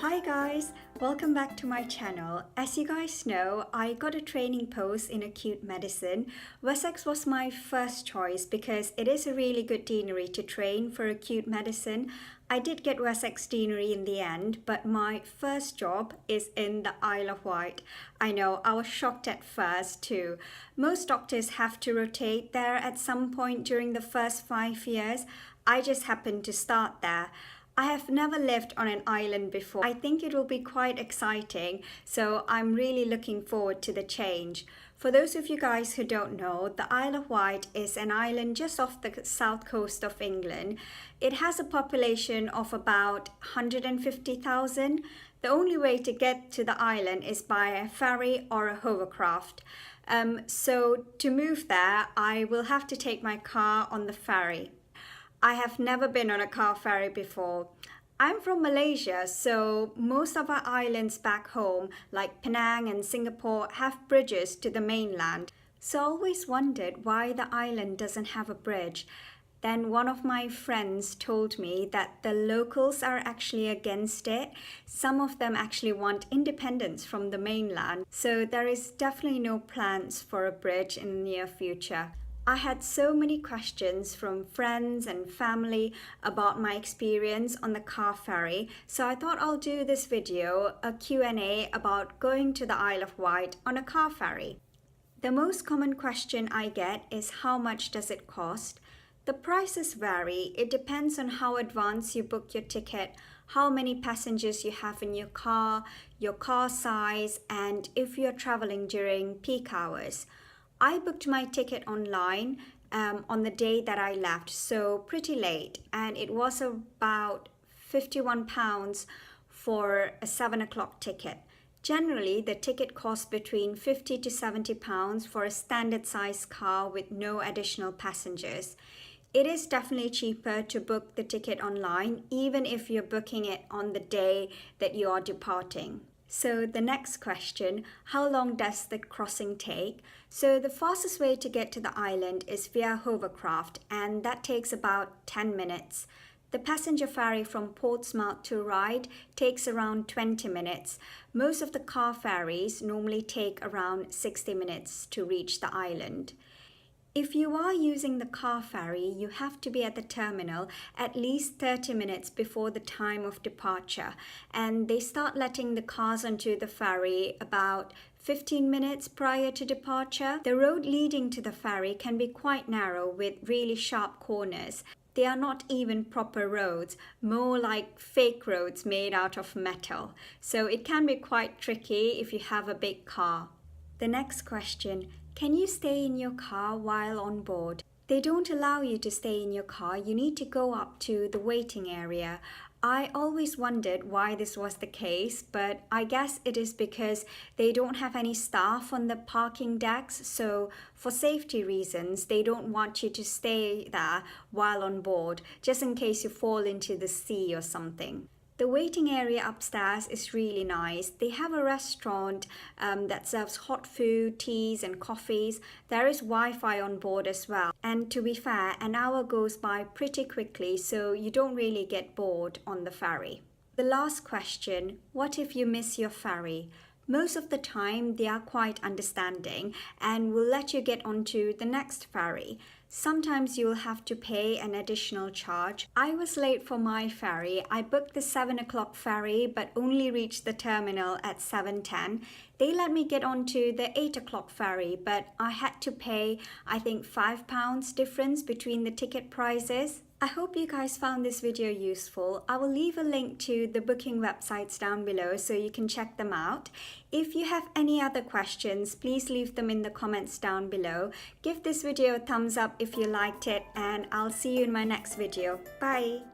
Hi guys, welcome back to my channel. As you guys know, I got a training post in acute medicine. Wessex was my first choice because it is a really good deanery to train for acute medicine. I did get Wessex deanery in the end, but my first job is in the Isle of Wight. I know, I was shocked at first too. Most doctors have to rotate there at some point during the first 5 years. I just happened to start there. I have never lived on an island before. I think it will be quite exciting, so I'm really looking forward to the change. For those of you guys who don't know, the Isle of Wight is an island just off the south coast of England. It has a population of about 150,000. The only way to get to the island is by a ferry or a hovercraft. So to move there, I will have to take my car on the ferry. I have never been on a car ferry before. I'm from Malaysia, so most of our islands back home, like Penang and Singapore, have bridges to the mainland. So I always wondered why the island doesn't have a bridge. Then one of my friends told me that the locals are actually against it. Some of them actually want independence from the mainland. So there is definitely no plans for a bridge in the near future. I had so many questions from friends and family about my experience on the car ferry, so I thought I'll do this video, a Q&A about going to the Isle of Wight on a car ferry. The most common question I get is how much does it cost? The prices vary. It depends on how advanced you book your ticket, how many passengers you have in your car size, and if you're traveling during peak hours. I booked my ticket online on the day that I left, so pretty late, and it was about £51 for a 7 o'clock ticket. Generally, the ticket costs between £50 to £70 for a standard size car with no additional passengers. It is definitely cheaper to book the ticket online, even if you're booking it on the day that you are departing. So the next question, how long does the crossing take? So the fastest way to get to the island is via hovercraft, and that takes about 10 minutes. The passenger ferry from Portsmouth to Ryde takes around 20 minutes. Most of the car ferries normally take around 60 minutes to reach the island. If you are using the car ferry, you have to be at the terminal at least 30 minutes before the time of departure, and they start letting the cars onto the ferry about 15 minutes prior to departure. The road leading to the ferry can be quite narrow with really sharp corners. They are not even proper roads, more like fake roads made out of metal. So it can be quite tricky if you have a big car. The next question, can you stay in your car while on board? They don't allow you to stay in your car. You need to go up to the waiting area. I always wondered why this was the case, but I guess it is because they don't have any staff on the parking decks, so for safety reasons, they don't want you to stay there while on board, just in case you fall into the sea or something. The waiting area upstairs is really nice. They have a restaurant that serves hot food, teas and coffees. There is Wi-Fi on board as well. And to be fair, an hour goes by pretty quickly, so you don't really get bored on the ferry. The last question, what if you miss your ferry? Most of the time, they are quite understanding and will let you get onto the next ferry. Sometimes you'll have to pay an additional charge. I was late for my ferry. I booked the 7 o'clock ferry but only reached the terminal at 7:10. They let me get onto the 8 o'clock ferry, but I had to pay, I think, £5 difference between the ticket prices. I hope you guys found this video useful. I will leave a link to the booking websites down below so you can check them out. If you have any other questions, please leave them in the comments down below. Give this video a thumbs up if you liked it, and I'll see you in my next video. Bye!